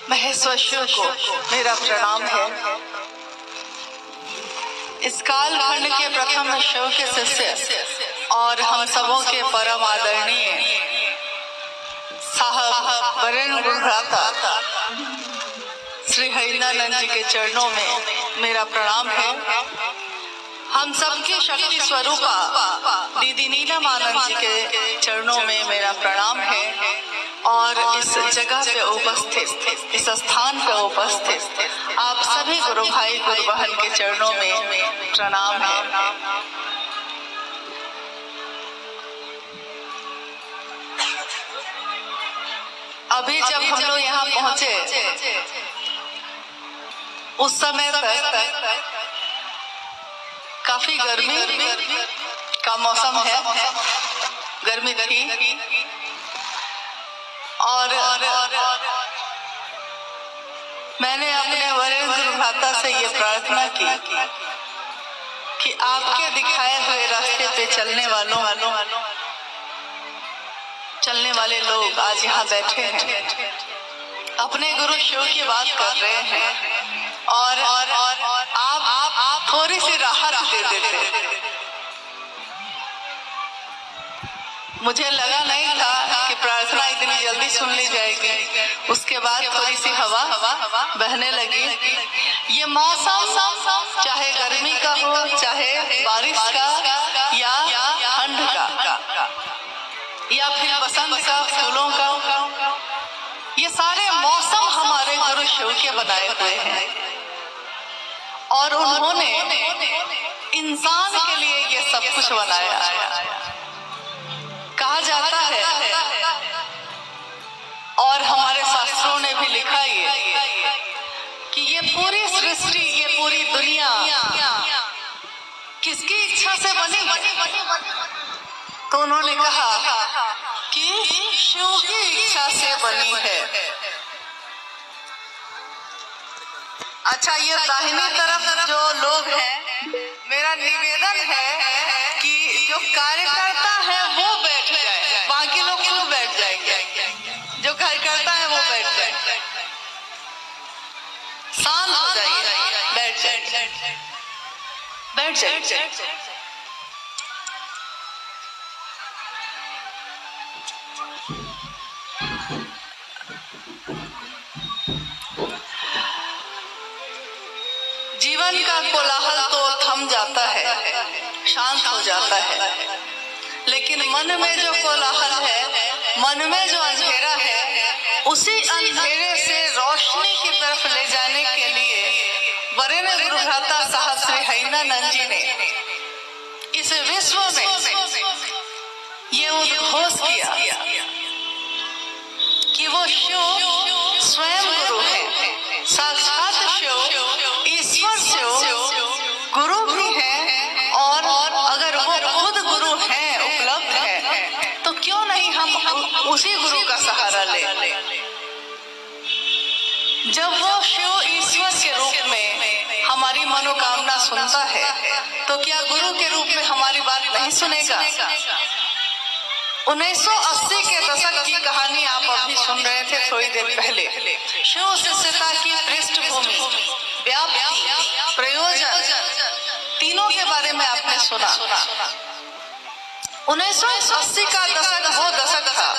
महेश्वर को मेरा प्रणाम है। इस कालखंड के प्रथम शिव के शिष्य और हम सबों के परम आदरणीय साहब वरेण्य गुरुभ्राता श्री हरिनानंद जी के चरणों में मेरा प्रणाम है। हम सबकी शक्ति स्वरूपा दीदी नीलम आनंद जी के चरणों में मेरा प्रणाम है और इस जगह पे उपस्थित, इस स्थान पे उपस्थित आप सभी गुरु भाई गुरु बहन के चरणों में प्रणाम है। अभी जब हम लोग यहाँ पहुंचे उस समय तक काफी गर्मी का मौसम है, गर्मी थी और मैंने अपने वरेण्य गुरुभ्राता से ये प्रार्थना की कि आपके दिखाए हुए रास्ते पे चलने वाले लोग आज यहाँ बैठे हैं, अपने गुरु शिव की बात कर रहे हैं और आप थोड़ी सी राहत दे देते। मुझे लगा नहीं था कि प्रार्थना इतनी जल्दी सुन ली जाएगी। उसके बाद थोड़ी सी हवा बहने लगी। ये मौसम चाहे गर्मी का हो, चाहे बारिश का या ठंड का या फिर बसंत का, फूलों का, ये सारे मौसम हमारे गुरु शिव के बनाए हुए हैं और उन्होंने इंसान के लिए ये सब कुछ बनाया है। कहा जाता है और हमारे शास्त्रों ने भी लिखा कि ये पूरी सृष्टि, ये पूरी दुनिया किसकी इच्छा से बनी? तो उन्होंने कहा कि शिव की इच्छा से बनी है। अच्छा, ये दाहिनी तरफ जो लोग हैं, मेरा निवेदन है कि जो कार्यकर्ता है वो बैठ जाए, बाकी लोग क्यों बैठ जाएंगे? जो कार्यकर्ता है वो बैठ जाए, शांत हो जाइए, बैठ जाइए। जीवन का कोलाहल तो थम जाता है, शांत हो जाता है, लेकिन मन में जो कोलाहल है, मन में जो अंधेरा है, उसी अंधेरे से रोशनी की तरफ ले जाने के लिए वरेण्य गुरुभ्राता साहब श्री हरिनानंद जी ने इस विश्व में ये उद्घोष किया कि वो शिव स्वयं गुरु है, साक्षात शिव, ईश्वर शिव गुरु भी है और अगर वो खुद गुरु हैं, उपलब्ध है, तो क्यों नहीं हम उसी गुरु का सहारा ले। जब वो शिव ईश्वर के रूप में हमारी मनोकामना सुनता है तो क्या गुरु के रूप में हमारी बात नहीं सुनेगा? 1980 के दशक की कहानी आप अभी सुन रहे थे थोड़ी देर पहले। शिव शिष्यता की पृष्ठभूमि, व्याप्ति, प्रयोजन, तीनों के बारे में आपने सुना। 1980 का दशक वो दशक था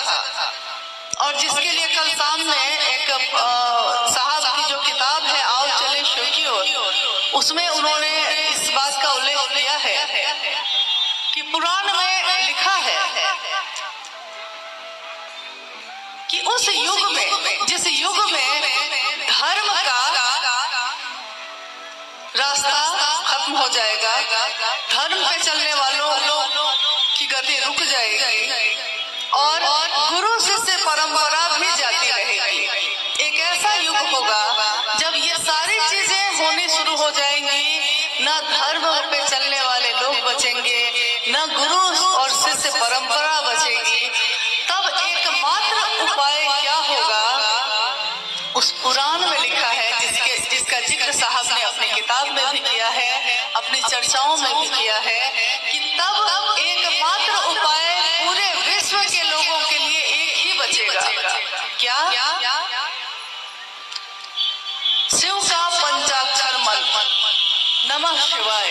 और जिसके लिए कल सामने एक साहब की जो किताब है आओ चले शिव की ओर, उसमें उन्होंने इस बात का उल्लेख किया है कि पुराण में लिखा है कि उस युग में, जिस युग में धर्म का रास्ता खत्म हो जाएगा, धर्म पे चलने वालों की गति रुक जाएगी और गुरु शिष्य परंपरा भी जाती रहेगी। एक ऐसा युग होगा जब ये सारी चीजें होनी शुरू हो जाएंगी, न धर्म पे चलने वाले लोग बचेंगे, न गुरु और शिष्य परंपरा बचेगी। तब एकमात्र उपाय क्या होगा? उस पुराण में लिखा है, जिसका जिक्र साहब ने अपनी किताब में भी किया है, अपनी चर्चाओं में भी किया है कि तब एकमात्र उपाय पूरे विश्व के लोगों के लिए एक ही बचेगा। क्या? शिव का पंचाक्षर मंत्र नमः शिवाय,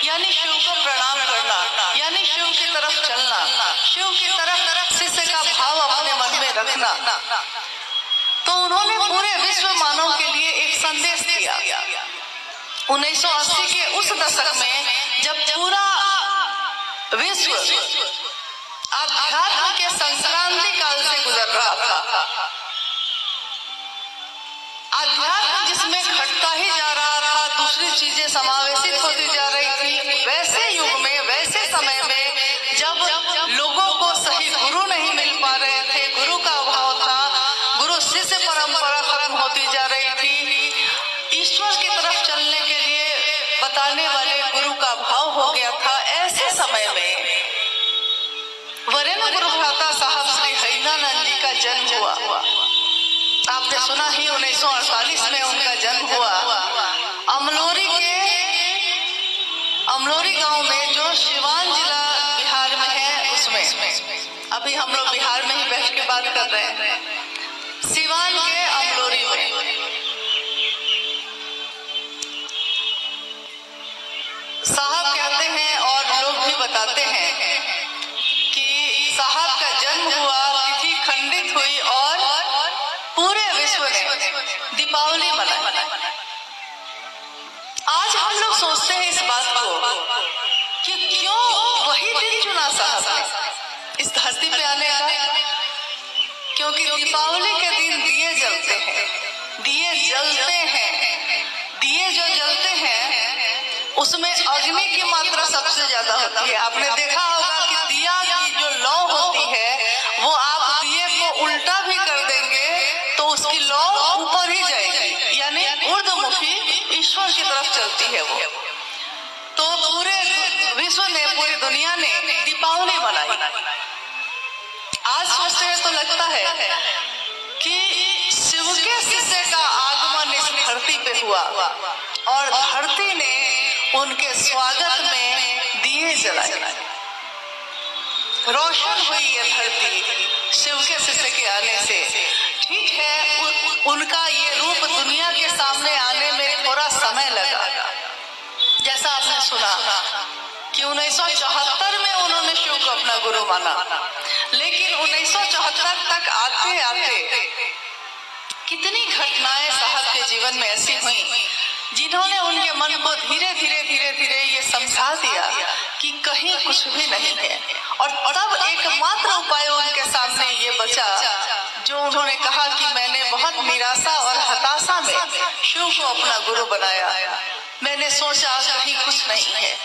यानी शिव को प्रणाम करना, यानी शिव की तरफ चलना, शिव की तरफ शिष्य का भाव अपने मन में रखना। तो उन्होंने पूरे विश्व मानव के लिए एक संदेश दिया। 1980 के उस दशक में जब पूरा विश्व अध्यात्म के संक्रांति काल से गुजर रहा था, अध्यात्म जिसमें घटता ही जा रहा था, दूसरी चीजें समावेशित होती जा रही थी, वैसे युग में, वैसे समय में जब लोगों को सही गुरु नहीं मिल पा रहे थे, गुरु का अभाव था, गुरु शिष्य परंपरा खत्म होती जा रही थी, ईश्वर की तरफ चलने के लिए बताने वाले गुरु का अभाव हो गया था। ऐसे समय में वरेण्य गुरु भ्राता साहब श्री हरिनानंद जी का जन्म हुआ। आपने सुना ही 1948 में उनका जन्म हुआ। अमलोरी गांव में, जो सिवान जिला बिहार में है, उसमें अभी हम लोग बिहार में ही बैठ के बात कर रहे हैं। सिवान के अमलोरी में साहब कहते हैं और लोग भी बताते हैं कि साहब का जन्म हुआ, तिथि खंडित हुई और पूरे विश्व ने दीपावली मनाई। आज हम लोग सोचते हैं इस बात को कि क्यों वही दिन चुना साहब ने इस धरती पे आने का। क्योंकि दीपावली के दिन दिए जलते हैं, दिए जलते हैं, दिए जो जलते हैं उसमें अग्नि की मात्रा सबसे ज्यादा होती है। आपने देखा होगा कि दिया की जो लौ होती है, वो आप दिए को उल्टा भी कर देंगे तो उसकी लौ ऊपर ही जाएगी, यानी ऊर्ध्वमुखी ईश्वर की तरफ चलती है वो। तो पूरे विश्व ने, पूरी दुनिया ने दीपावली मनाई। आज सोचते हैं तो लगता है कि शिव के शिष्य का आगमन इस धरती पे हुआ और धरती ने उनके स्वागत में दिए जलाए। रोशन हुई ये धरती शिव के शिष्य के आने से। ठीक है, उनका ये रूप दुनिया के सामने आने में थोड़ा समय लगा। जैसा आपने सुना कि 1974 में उन्होंने शिव को अपना गुरु माना, लेकिन 1974 तक आते आते कितनी घटनाएं साहब के जीवन में ऐसी हुई जिन्होंने उनके मन को धीरे धीरे ये समझा दिया कि कहीं कुछ भी नहीं है। और तब एकमात्र उपाय उनके सामने ये बचा जो उन्होंने कहा कि मैंने बहुत निराशा और हताशा में शिव को अपना गुरु बनाया। मैंने सोचा कहीं कुछ नहीं है।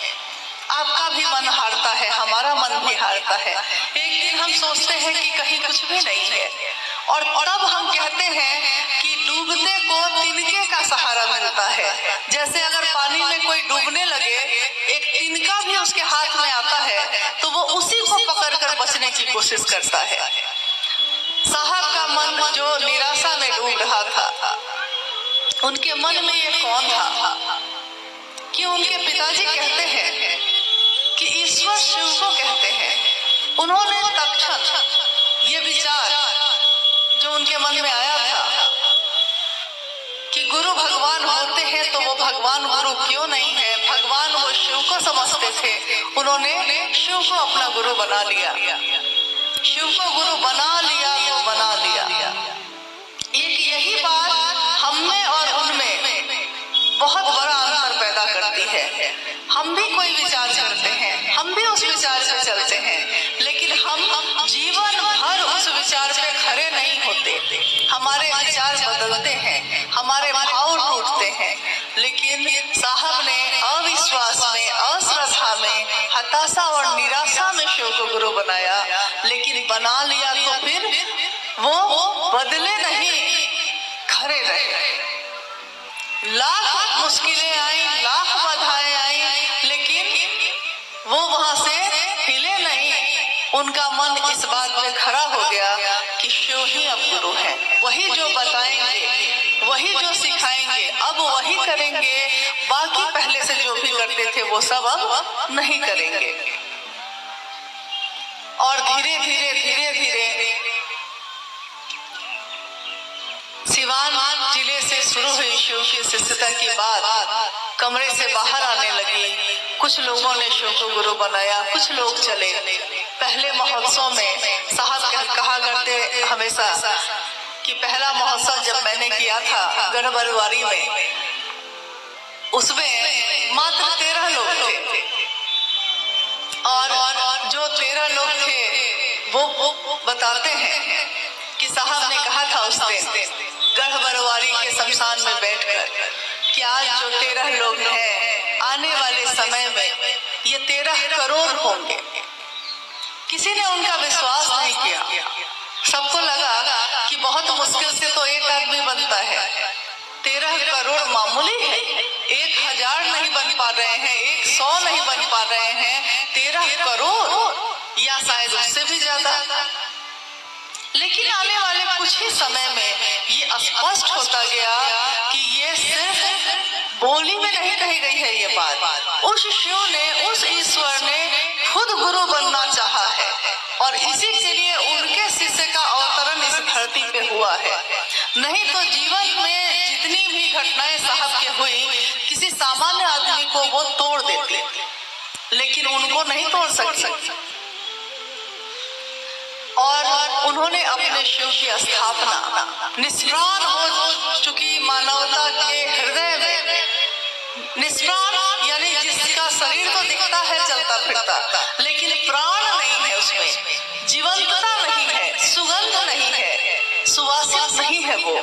आपका भी मन हारता है, हमारा मन भी हारता है। एक दिन हम सोचते हैं कि कहीं कुछ भी नहीं है और तब हम कहते हैं कि डूबते को तिनके का सहारा मिलता है। जैसे अगर पानी में कोई डूबने लगे, एक तिनका भी उसके हाथ में आता है तो वो उसी को पकड़कर बचने की कोशिश करता है। साहब का मन जो निराशा में डूब रहा था, उनके मन में ये कौन था कि उनके पिताजी कहते हैं कि ईश्वर शिव को कहते हैं। उन्होंने तत्क्षण ये विचार जो उनके मन में आया था कि गुरु भगवान होते हैं तो वो भगवान गुरु क्यों नहीं है, भगवान वो शिव को समझते थे। उन्होंने शिव को अपना गुरु बना लिया। शिव को गुरु बना लिया तो बना लिया। एक यही बात हम में और उनमें बहुत बड़ा अंतर पैदा करती है। हम भी कोई विचार करते हैं, हम भी उस विचार से चलते हैं, लेकिन हम जीवन भर उस विचार पे खड़े नहीं होते। हमारे विचार बदलते हैं, हमारे भाव टूटते हैं। लेकिन साहब ने अविश्वास में, अश्रद्धा में, हताशा और निराशा में शिव को गुरु बनाया। लेकिन बना लिया तो फिर वो बदले नहीं, खड़े रहे। लाख मुश्किलें आई, लाख बाधाएं आई, लेकिन वो वहां से हिले नहीं। उनका मन इस बात पे खड़ा हो गया कि शिव ही अब गुरु है। वही जो बताएंगे, वही जो सिखाएंगे, अब वही करेंगे। बाकी पहले से जो भी करते थे वो सब अब नहीं करेंगे। और धीरे धीरे सिवान जिले से शुरू हुई शिव की शिष्यता की बात कमरे से बाहर आने लगी। कुछ लोगों ने शिव को गुरु बनाया, कुछ लोग चले। पहले महोत्सव में साहब कहा करते हमेशा कि पहला महोत्सव जब मैंने किया था गढ़बरुआरी में, उसमें मात्र 13 लोग थे और जो 13 लोग थे वो बताते हैं कि साहब ने कहा था उस दिन गढ़बरुआरी के शमशान में बैठकर कि आज जो 13 लोग हैं आने वाले समय में ये 13 करोड़ होंगे। किसी ने उनका विश्वास नहीं किया। सबको लगा कि बहुत मुश्किल से तो एक आदमी बनता है, 13 करोड़ मामूली है, 1000 नहीं बन पा रहे हैं, 100 नहीं बन पा रहे हैं, 13 करोड़ या शायद उससे भी ज्यादा। लेकिन आने वाले कुछ ही समय में ये स्पष्ट होता गया कि ये सिर्फ बोली में नहीं कही गई है ये बात। उस शिव ने, उस ईश्वर ने खुद गुरु बनना चाहा है और इसी के लिए उनके शिष्य का अवतरण इस धरती पे हुआ है। नहीं तो जीवन में जितनी भी घटनाएं साहब के हुई, किसी सामान्य आदमी को वो तोड़ देते, लेकिन उनको नहीं तोड़ सकते। और उन्होंने अपने शिव की स्थापना निष्प्राण हो चुकी मानवता के हृदय में, निष्प्राण यानी जिसका शरीर तो दिखता है चलता फिरता, लेकिन प्राण नहीं है, उसमें जीवंतता नहीं है, सुगंध नहीं है, सुवासित नहीं है वो।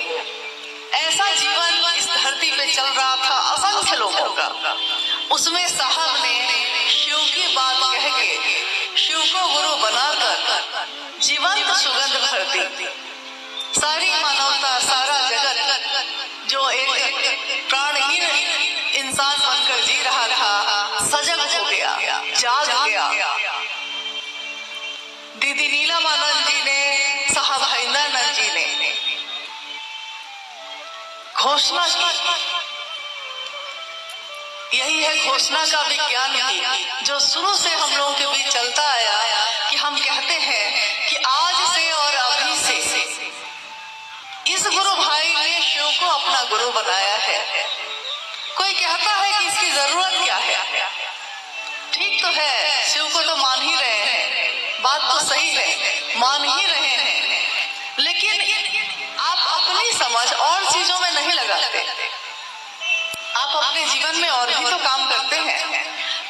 ऐसा जीवन इस धरती पे चल रहा था असंख्य लोगों का। उसमें साहब ने शिव की बात कह के शिव को गुरु बनाकर जीवंत सुगंध भर दी। सारी मानवता, सारा जगत जो एक प्राणहीन इंसान बनकर जी रहा था, सजग हो गया, जाग गया। दीदी नीलमानंद जी ने, साहब हरिंदरानंद जी ने घोषणा की। यही है घोषणा का विज्ञान की, जो शुरू से हम लोगों के बीच चलता आया कि हम कहते हैं कि आज से और अभी से इस गुरु भाई ने शिव को अपना गुरु बनाया है। कोई कहता है कि इसकी जरूरत क्या है? ठीक तो है, शिव को तो मान ही रहे हैं, बात तो सही है, मान ही रहे हैं, लेकिन आप अपनी समझ और चीजों में नहीं लगाते। आप अपने जीवन में और भी तो काम करते हैं।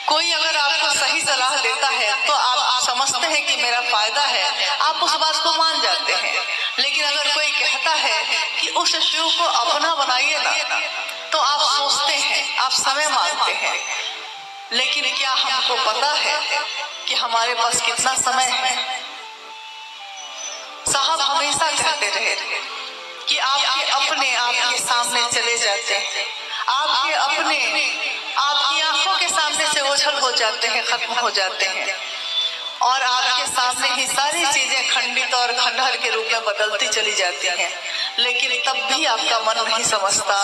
कोई अगर आपको सही सलाह देता है तो आप समझते हैं कि मेरा फायदा है, आप उस बात को मान जाते हैं। लेकिन अगर कोई कहता है कि उस शिव को अपना बनाइए ना, तो आप सोचते हैं, आप समय मांगते हैं। लेकिन क्या हमको पता है कि हमारे पास कितना समय है? साहब हमेशा कहते रहे कि आपके अपने आपके सामने चले जाते हैं, आपके अपने आपकी आंखों के सामने से ओझल हो जाते हैं, खत्म हो जाते हैं, और आपके सामने ही सारी चीजें खंडित और खंडहर के रूप में बदलती चली जाती हैं। लेकिन तब भी आपका मन नहीं समझता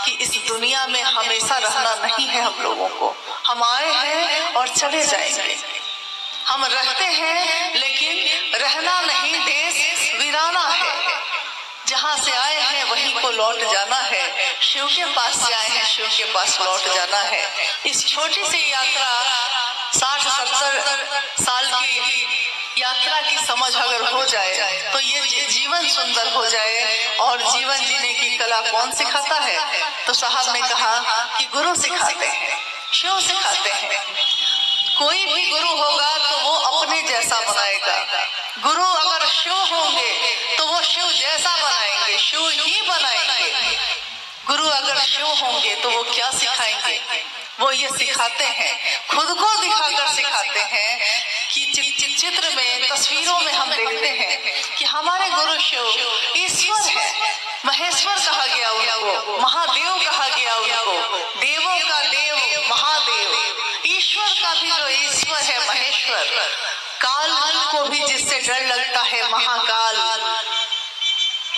कि इस दुनिया में हमेशा रहना नहीं है हम लोगों को। हम आए हैं और चले जाएंगे। हम रहते हैं लेकिन रहना नहीं, देश वीराना है। जहाँ से आए हैं वहीं को लौट जाना है। शिव के पास से आए हैं, शिव के पास लौट जाना है। इस छोटी सी यात्रा 60-70 साल की यात्रा की समझ अगर हो जाए तो ये जीवन सुंदर हो जाए। और जीवन जीने की कला कौन सिखाता है? तो साहब ने कहा कि गुरु सिखाते हैं, शिव सिखाते हैं। कोई भी गुरु होगा तो वो अपने जैसा बनाएगा। गुरु अगर शिव होंगे तो वो शिव जैसा बनाएंगे, शिव ही बनाएंगे। गुरु अगर शिव होंगे तो वो क्या सिखाएंगे? वो ये सिखाते हैं, खुद को दिखाकर सिखाते हैं कि चित्र में, तस्वीरों में हम देखते हैं कि हमारे गुरु शिव ईश्वर है। महेश्वर कहा गया उनको, महादेव कहा गया उनको, देवों का देव महादेव। ईश्वर का भी जो ईश्वर है महेश्वर, काल को भी जिससे डर लगता है महाकाल,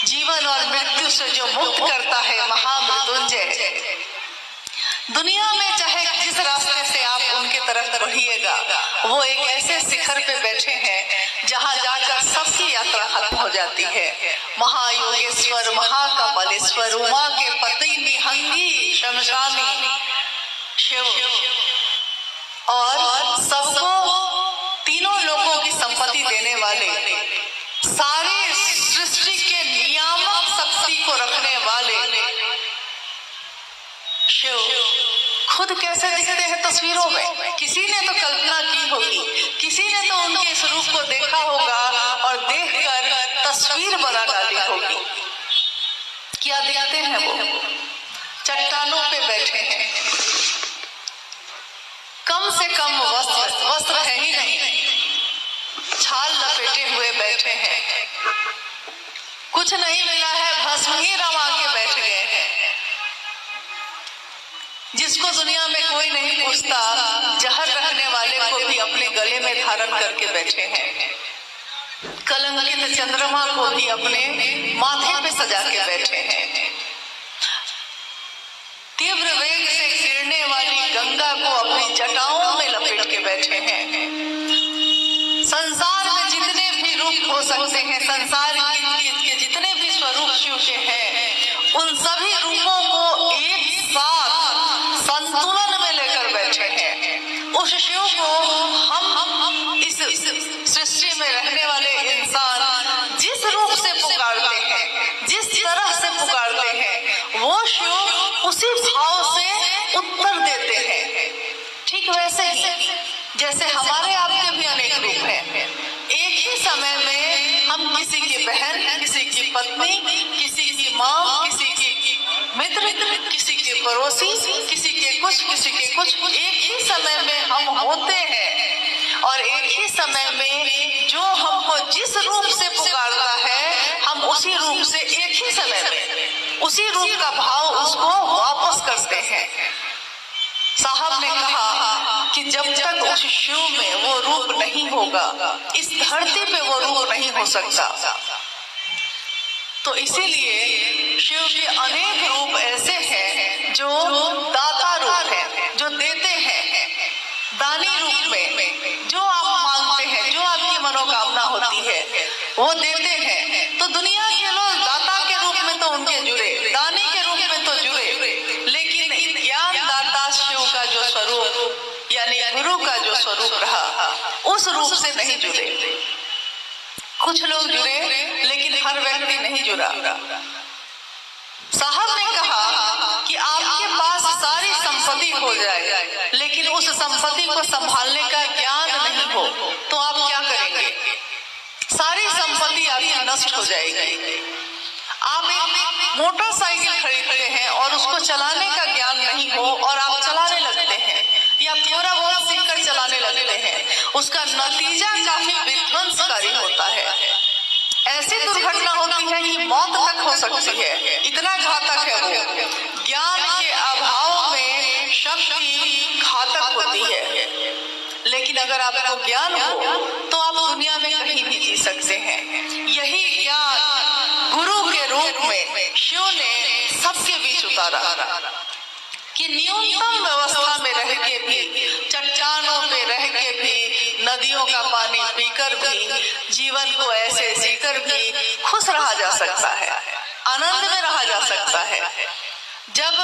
जीवन और मृत्यु से जो मुक्त करता है महामृत्युंजय। दुनिया में चाहे जिस रास्ते से आप उनके तरफ बढ़िएगा, वो एक ऐसे शिखर पे बैठे हैं जहाँ जाकर सबकी यात्रा खत्म हो जाती है। महायोगेश्वर महाकपालेश्वर उमा के पति निहंगी शमशानी शिव और सबको तीनों लोगों की संपत्ति देने वाले, सारी सृष्टि के नियामक शक्ति को रखने वाले शिव खुद कैसे दिखते हैं तस्वीरों में? किसी ने तो कल्पना की होगी, किसी ने तो उनके इस रूप को देखा होगा और देखकर तस्वीर बना डाली होगी। क्या दिखते हैं वो? चट्टानों पे बैठे हैं, कम से कम वस्त्र है ही नहीं, छाल लपेटे हुए बैठे हैं, कुछ नहीं मिला है, भस्म ही रमा के बैठ गए हैं। जिसको दुनिया में कोई नहीं पूछता, जहर रखने वाले को भी अपने गले में धारण करके बैठे हैं, कलंकित चंद्रमा को भी अपने माथे पे सजा के बैठे हैं, तीव्र वेग से गिरने वाली गंगा को अपनी जटाओं में लपेट के बैठे हैं। संसार में जितने भी रूप हो सकते हैं, संसार के जितने भी स्वरूप शिव के हैं, उन सभी रूपों को एक साथ संतुलन में लेकर बैठे हैं। उस शिव को हम इस सृष्टि में रहने वाले इंसान जिस रूप से पुकारते हैं, जिस तरह से पुकारते हैं, वो शिव उसी भाव से उत्तर देते हैं। ठीक वैसे ही जैसे हमारे आपके भी अनेक रूप हैं, एक ही समय में हम किसी की बहन, किसी की पत्नी, किसी की माँ, किसी की मित्र, किसी के पड़ोसी, किसी के कुछ, एक ही समय में हम होते हैं और एक ही समय में जो हमको जिस रूप से पुकारता है, हम उसी रूप से एक ही समय में उसी रूप का भाव उसको वापस करते हैं। साहब ने कहा कि जब तक उस शिव में वो रूप नहीं होगा, इस धरती पे वो रूप नहीं हो सकता। तो इसीलिए शिव के अनेक रूप ऐसे हैं जो दाता रूप हैं, जो देते हैं, दानी रूप में जो आप मांगते हैं, जो आपकी मनोकामना होती है वो देते हैं। तो दुनिया के लोग दाता के रूप में तो उनके जुड़े, दानी के रूप में तो जुड़े, लेकिन ज्ञान दाता शिव का जो स्वरूप यानी गुरु का जो स्वरूप रहा, उस रूप से नहीं जुड़े। कुछ लोग जुड़े लेकिन हर व्यक्ति नहीं जुड़ा। साहब ने कहा कि आपके पास सारी संपत्ति हो जाए, लेकिन उस संपत्ति को संभालने का ज्ञान नहीं हो तो आप क्या करेंगे? सारी संपत्ति आपकी नष्ट हो जाएगी। आप एक मोटरसाइकिल खरीदते हैं और उसको चलाने का ज्ञान नहीं हो और आप चलाने लगते हैं या थोड़ा बहुत सीखकर चलाने लगते हैं, उसका नतीजा काफी विध्वंसकारी होता है। ऐसी दुर्घटना होती है कि मौत तक हो सकती है, इतना घातक है वो। ज्ञान के अभाव में शक्ति घातक होती है, लेकिन अगर आपको ज्ञान हो तो आप दुनिया में कहीं भी जी सकते हैं। यही ज्ञान गुरु के रूप में शिव ने सबके बीच उतारा कि न्यूनतम व्यवस्था में रह के भी, चट्टानों पे रह के भी, नदियों का पानी पीकर भी, जीवन को ऐसे जीकर भी खुश रहा जा सकता है, आनंद में रहा जा सकता है। जब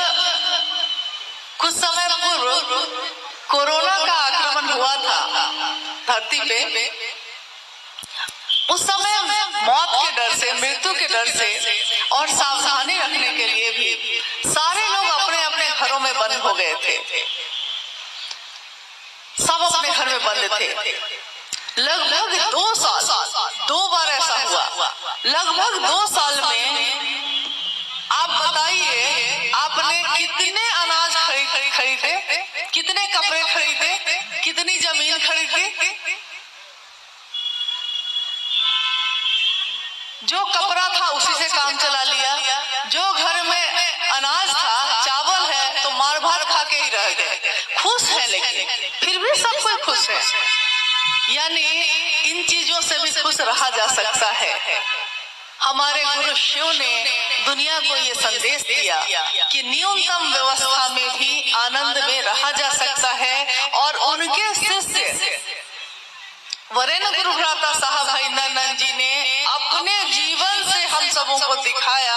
कुछ समय पूर्व कोरोना का आक्रमण हुआ था धरती पे, उस समय मौत के डर से, मृत्यु के डर से और सावधानी रखने के लिए भी सारे लोग अपने अपने घरों में बंद हो गए थे। सब अपने घर में बंद थे। लगभग 2 साल, 2 बार ऐसा हुआ। लगभग 2 साल में आप बताइए आपने कितने अनाज खरीदे, कितने कपड़े खरीदे, कितनी जमीन खरीदी? जो कपड़ा था उसी से काम चला लिया, जो घर में अनाज था, चावल है तो मार भात खा के ही रह गए। खुश है, लेकिन फिर भी सब कोई खुश है। यानी इन चीजों से भी खुश रहा जा सकता है। हमारे गुरु शिव ने दुनिया को ये संदेश दिया कि न्यूनतम व्यवस्था में भी आनंद में रहा जा सकता है। और उनके शिष्य वरेण्य गुरु भ्राता साहब भाई नंदन जी ने अपने जीवन से हम हम सबों को दिखाया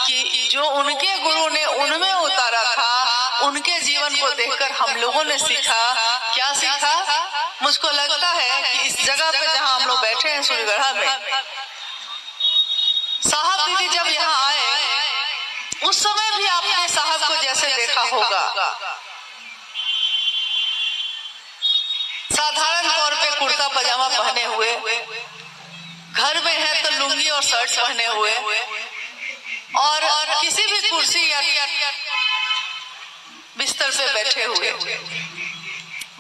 कि जो उनके गुरु ने उनमें उतारा था, उनके जीवन को देखकर हम लोगों ने सीखा। क्या सीखा? मुझको लगता है कि इस जगह पे जहाँ हम लोग बैठे हैं सूर्यगढ़ा में, साहब दीदी जब यहाँ आए उस समय भी आपने साहब को जैसे देखा होगा, साधारण तौर पे कुर्ता पजामा पहने हुए, घर में है तो लुंगी और शर्ट पहने हुए, और किसी भी कुर्सी या बिस्तर पे बैठे हुए।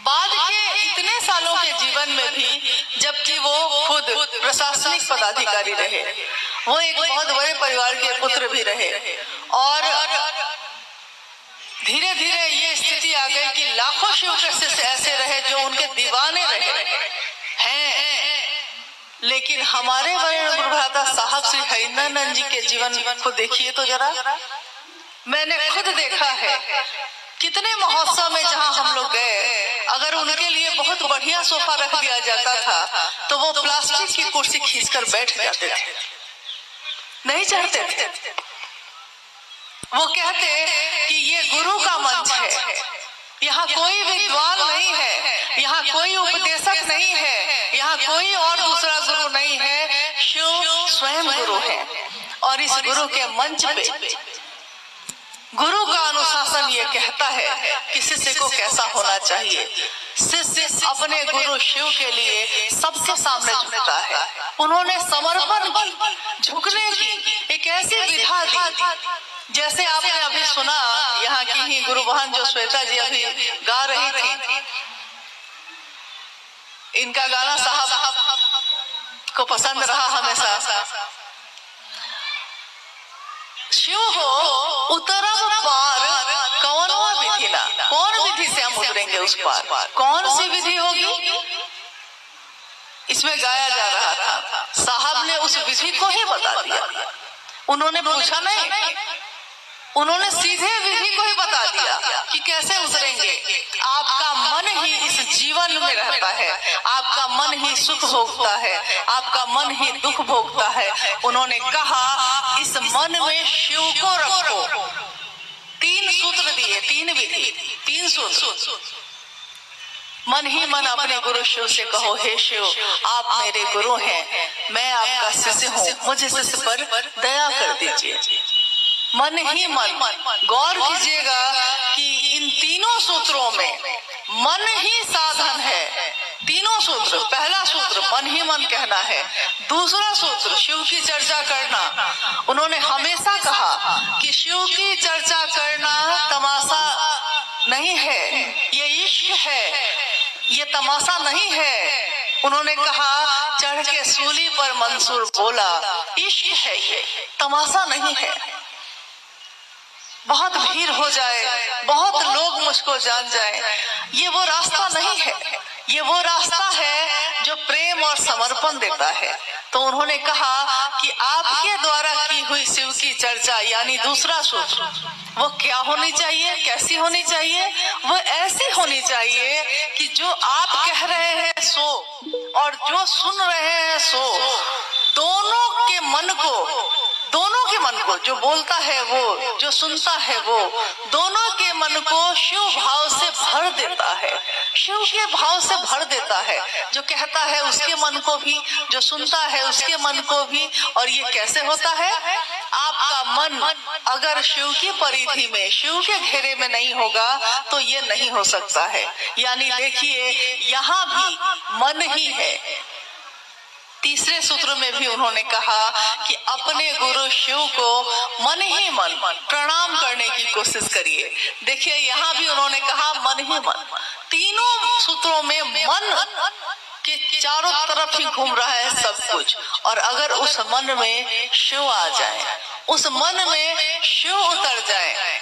बाद के इतने सालों के जीवन में भी, जबकि वो खुद प्रशासनिक पदाधिकारी रहे, वो एक बहुत बड़े परिवार के पुत्र भी रहे, और धीरे धीरे ये स्थिति आ गई कि लाखों शिव के शिष्य ऐसे रहे जो उनके दीवाने रहे हैं। लेकिन हमारे वरेण्य गुरुभ्राता साहब श्री हरिंदरानंद जी के जीवन को देखिए तो जरा। मैंने खुद देखा है कितने महोत्सव में जहां हम लोग गए, अगर उनके लिए बहुत बढ़िया सोफा रख दिया जाता था तो वो प्लास्टिक की कुर्सी खींचकर बैठ जाते थे, नहीं चढ़ते थे। वो कहते कि ये गुरु का मंच है, यहाँ कोई विद्वान नहीं है, यहाँ कोई उपदेशक नहीं है, यहाँ कोई और दूसरा गुरु नहीं है, शिव स्वयं गुरु है। और इस गुरु के मंच पे गुरु का अनुशासन ये कहता है कि शिष्य को कैसा होना चाहिए। शिष्य अपने गुरु शिव के लिए सबके सामने झुकता है। उन्होंने समर्पण की, झुकने की एक ऐसी विधा दी, जैसे आपने अभी सुना यहाँ की ही गुरु बहन जो श्वेता जी अभी गा रही थी, इनका गाना साहब को पसंद रहा हमेशा। शिव हो उतरब पार कौन विधि ना, कौन विधि से हम उतरेंगे उस पार, कौन सी विधि होगी, इसमें गाया जा रहा था। साहब ने उस विधि को ही बता दिया, उन्होंने पूछा नहीं, उन्होंने सीधे विधि को ही बता दिया कि कैसे उतरेंगे। आपका मन ही इस जीवन में रहता है, आपका मन ही सुख भोगता है, आपका मन ही दुख भोगता है। उन्होंने कहा इस मन में शिव को रखो। 3 सूत्र दिए, 3 विधि, 3 सूत्र। मन ही मन अपने गुरु शिव से कहो, हे शिव आप मेरे गुरु हैं, मैं आपका शिष्य हूँ, मुझे शिष्य पर दया कर दीजिए। मन ही मन, गौर कीजिएगा कि इन तीनों सूत्रों में मन ही साधन है। तीनों सूत्र, पहला सूत्र मन ही मन कहना है, दूसरा सूत्र शिव की चर्चा करना। उन्होंने हमेशा कहा कि शिव की चर्चा करना तमाशा नहीं है, ये इश्क है, ये तमाशा नहीं है। उन्होंने कहा चढ़ के सूली पर मंसूर बोला, इश्क है ये, तमाशा नहीं है। बहुत भीड़ हो जाए, बहुत लोग मुझको जान जाए, ये वो रास्ता नहीं है, ये वो रास्ता है जो प्रेम और समर्पण देता है। तो उन्होंने कहा कि आपके द्वारा की हुई शिव की चर्चा यानी दूसरा सूत्र, वो क्या होनी चाहिए, कैसी होनी चाहिए? वो ऐसी होनी चाहिए कि जो आप कह रहे हैं सो और जो सुन रहे हैं सो, दोनों के मन को, जो बोलता है वो, जो सुनता है वो, दोनों के मन को शिव भाव से भर देता है, शिव के भाव से भर देता है। जो कहता है उसके मन को भी, जो सुनता है उसके मन को भी। और ये कैसे होता है? आपका मन अगर शिव की परिधि में, शिव के घेरे में नहीं होगा तो ये नहीं हो सकता है। यानी देखिए यहाँ भी मन ही है। तीसरे सूत्र में भी उन्होंने कहा कि अपने गुरु शिव को मन ही मन प्रणाम करने की कोशिश करिए। देखिए यहाँ भी उन्होंने कहा मन ही मन। तीनों सूत्रों में मन के चारों तरफ ही घूम रहा है सब कुछ। और अगर उस मन में शिव आ जाए, उस मन में शिव उतर जाए,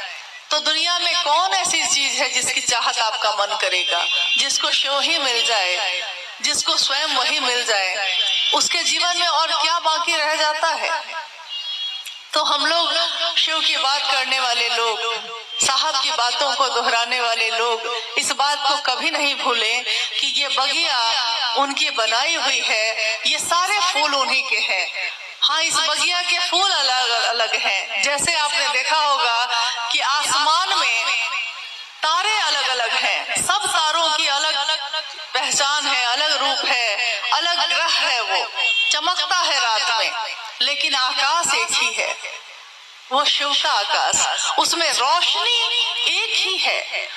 तो दुनिया में कौन ऐसी चीज है जिसकी चाहत आपका मन करेगा? जिसको शिव ही मिल जाए, जिसको स्वयं वही मिल जाए, उसके जीवन में और क्या बाकी रह जाता है? तो हम लोग शिव की बात करने वाले लोग, साहब की बातों को दोहराने वाले लोग इस बात को कभी नहीं भूले कि ये बगिया उनकी बनाई हुई है, ये सारे फूल उन्हीं के हैं। हाँ, इस बगिया के फूल अलग अलग हैं। जैसे आपने देखा होगा कि आसमान में तारे अलग अलग हैं, सब तारों की अलग पहचान है, अलग रूप है, अलग ग्रह है, वो चमकता है रात में, लेकिन आकाश एक ही है, वो शिव का आकाश, उसमें रोशनी एक ही है,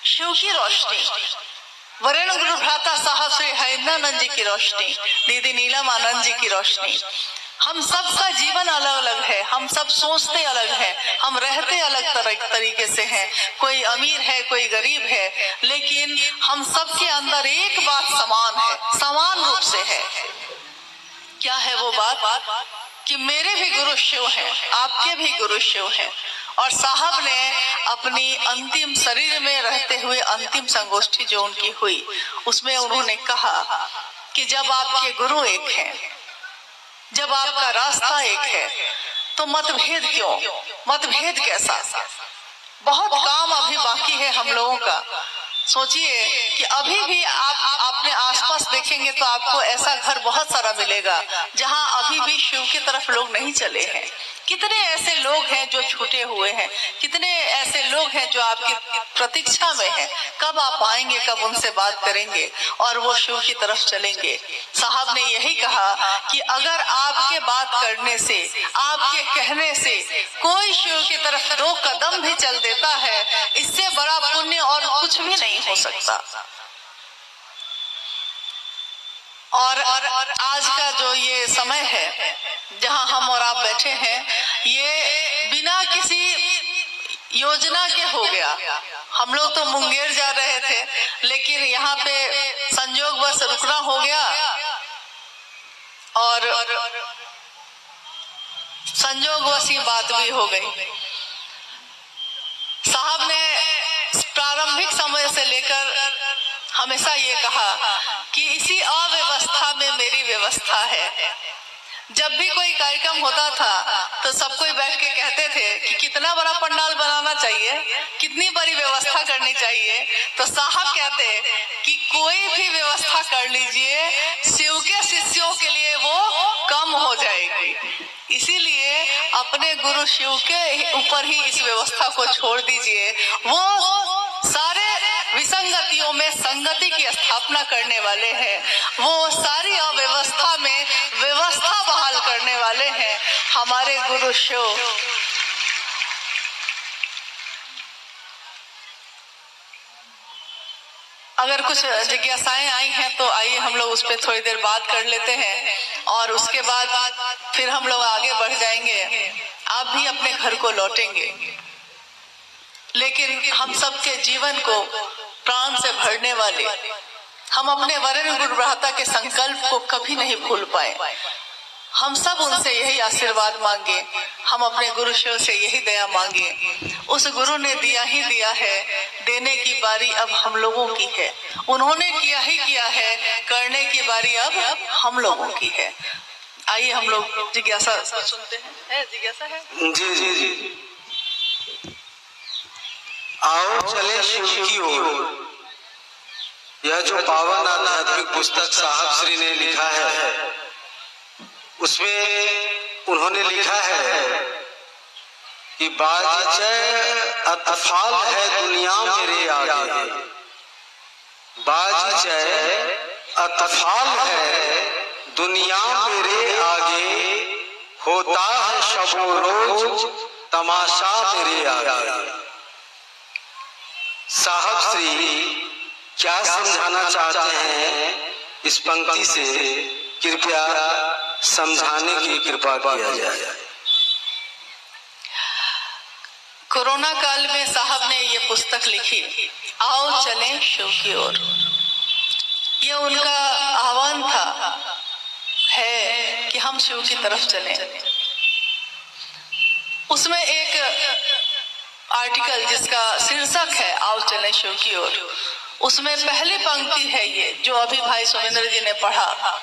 शिव की रोशनी, वरेण्य गुरु भ्राता साहब श्री हरिंद्रानंद जी की रोशनी, दीदी नीलम आनंद जी की रोशनी। हम सबका जीवन अलग अलग है, हम सब सोचते अलग हैं, हम रहते अलग तरीके से हैं, कोई अमीर है, कोई गरीब है, लेकिन हम सबके अंदर एक बात समान है, समान रूप से है। क्या है वो बात? कि मेरे भी गुरु शिव हैं, आपके भी गुरु शिव हैं। और साहब ने अपनी अंतिम शरीर में रहते हुए अंतिम संगोष्ठी जो उनकी हुई, उसमें उन्होंने कहा कि जब आपके गुरु एक हैं, जब आपका रास्ता एक है, तो मतभेद क्यों? मतभेद कैसा? बहुत काम अभी बाकी है हम लोगों का। सोचिए कि अभी भी आप अपने आसपास देखेंगे तो आपको ऐसा घर बहुत सारा मिलेगा जहां अभी भी शिव की तरफ लोग नहीं चले हैं। कितने ऐसे लोग हैं जो छूटे हुए हैं, कितने ऐसे लोग हैं जो आपकी प्रतीक्षा में हैं, कब आप आएंगे, कब उनसे बात करेंगे और वो शिव की तरफ चलेंगे। साहब ने यही कहा कि अगर आपके बात करने से, आपके कहने से कोई शिव की तरफ 2 कदम भी चल देता है, इससे बड़ा पुण्य और कुछ भी नहीं हो सकता। और आज का जो ये समय है जहां हम और आप बैठे हैं, ये बिना किसी योजना के हो गया। हम लोग तो मुंगेर जा रहे थे, लेकिन यहाँ पे संजोग बस रुकना हो गया और संजोग बस ये बात भी हो गई। साहब ने प्रारंभिक समय से लेकर हमेशा ये कहा कि इसी अव्यवस्था में मेरी व्यवस्था है। जब भी कोई कार्यक्रम होता था तो सब कोई बैठ के कहते थे कि कितना बड़ा पंडाल बनाना चाहिए, कितनी बड़ी व्यवस्था करनी चाहिए। तो साहब कहते कि कोई भी व्यवस्था कर लीजिए, शिव के शिष्यों के लिए वो कम हो जाएगी। इसीलिए अपने गुरु शिव के ऊपर ही इस व्यवस्था को छोड़ दीजिए। वो सारे विसंगतियों में संगति की स्थापना करने वाले हैं, वो सारी अव्यवस्था में व्यवस्था बहाल करने वाले हैं हमारे गुरु शिव। अगर कुछ जिज्ञासाएं आई हैं तो आइए हम लोग उस पर थोड़ी देर बात कर लेते हैं और उसके बाद फिर हम लोग आगे बढ़ जाएंगे। आप भी अपने घर को लौटेंगे, लेकिन हम सबके जीवन को प्राण से भरने वाले, हम अपने वरेण्य गुरु भ्राता के संकल्प को कभी नहीं भूल पाए। हम सब उनसे यही आशीर्वाद मांगे, हम अपने गुरु शिव से यही दया मांगे। उस गुरु ने दिया ही दिया है, देने की बारी अब हम लोगों की है। उन्होंने किया ही किया है, करने की बारी अब हम लोगों की है। आइए हम लोग जिज्ञासा सुनते हैं। है जिज्ञासा है? जी जी जी। आओ चले शिव की ओर। यह जो पावन आध्यात्मिक पुस्तक साहब श्री ने लिखा है, उसमें उन्होंने लिखा है कि बाजीचय अतफाल है दुनिया मेरे आगे, बाजीचय अतफाल है दुनिया मेरे आगे, होता है शबो रोज तमाशा मेरे आगे। साहब श्री क्या समझाना चाहते हैं इस पंक्ति से, कृपया समझाने की कृपा किया जाए। कोरोना काल में साहब ने ये पुस्तक लिखी, आओ चलें शिव की ओर। ये उनका आह्वान था है कि हम शिव की तरफ चलें। उसमें एक आर्टिकल जिसका शीर्षक है आओ चलें शिव की ओर, उसमें पहली पंक्ति है ये जो अभी भाई सुमेंद्र जी ने पढ़ा,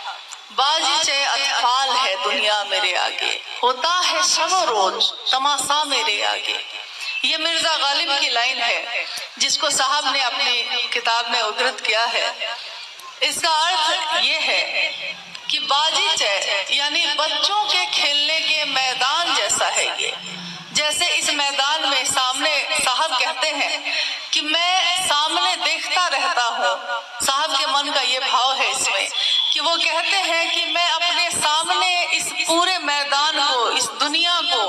बाजीचय अतफाल है दुनिया मेरे आगे, होता है सब रोज तमाशा मेरे आगे। ये मिर्जा गालिब की लाइन है जिसको साहब ने अपनी किताब में उद्धृत किया है। इसका अर्थ ये है कि बागीचे यानी बच्चों के खेलने के मैदान जैसा है ये। जैसे इस मैदान में सामने साहब कहते हैं कि मैं सामने देखता रहता हूँ। साहब के मन का ये भाव है इसमें कि वो कहते हैं कि मैं अपने सामने इस पूरे मैदान को, इस दुनिया को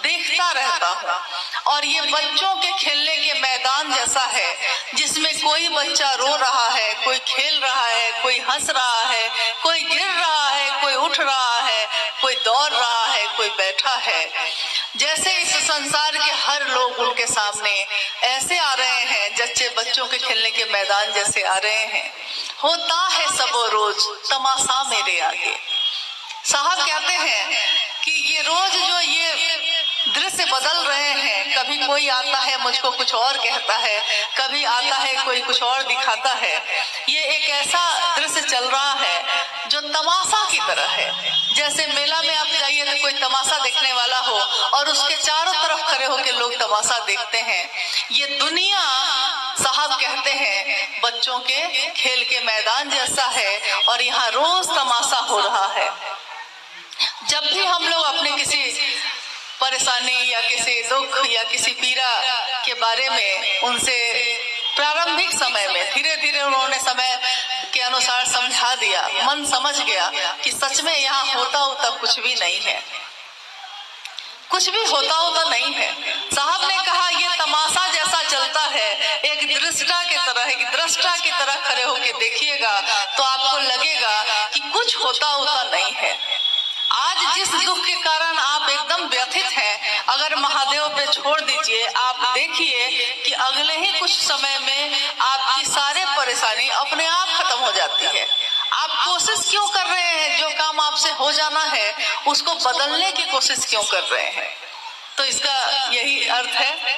देखता रहता हूँ, और ये बच्चों के खेलने के मैदान जैसा है, जिसमें कोई बच्चा रो रहा है, कोई खेल रहा है, कोई हंस रहा है, कोई गिर रहा है, कोई उठ रहा है, कोई दौड़ रहा है, कोई बैठा है। जैसे इस संसार के हर लोग उनके सामने ऐसे आ रहे हैं, जच्चे बच्चों के खेलने के मैदान जैसे आ रहे हैं। होता है सबो रोज तमाशा मेरे आगे। साहब कहते हैं कि ये रोज जो ये दृश्य बदल रहे हैं, कभी कोई आता है मुझको कुछ और कहता है, कभी आता है कोई कुछ और दिखाता है। ये एक ऐसा दृश्य चल रहा है जो तमाशा की तरह है। जैसे मेला में आप जाइए तो कोई तमाशा देखने वाला हो और उसके चारों तरफ खड़े होकर लोग तमाशा देखते हैं। ये दुनिया साहब कहते हैं बच्चों के खेल के मैदान जैसा है, और यहाँ रोज तमाशा हो रहा है। जब भी हम लोग अपने किसी परेशानी या किसी दुख या किसी पीड़ा के बारे में उनसे प्रारंभिक समय में धीरे धीरे उन्होंने समय के अनुसार समझा दिया, मन समझ गया कि सच में यहाँ होता कुछ भी नहीं है, कुछ भी होता नहीं है। साहब ने कहा ये तमाशा जैसा चलता है, एक दृष्टा की तरह, एक दृष्टा की तरह खड़े होके देखिएगा तो आपको लगेगा कि कुछ होता नहीं है। आज जिस दुख के कारण आप एकदम व्यथित हैं, अगर महादेव पे छोड़ दीजिए, आप देखिए कि अगले ही कुछ समय में आपकी सारे परेशानी अपने आप खत्म हो जाती है। आप कोशिश क्यों कर रहे हैं? जो काम आपसे हो जाना है उसको बदलने की कोशिश क्यों कर रहे हैं? तो इसका यही अर्थ है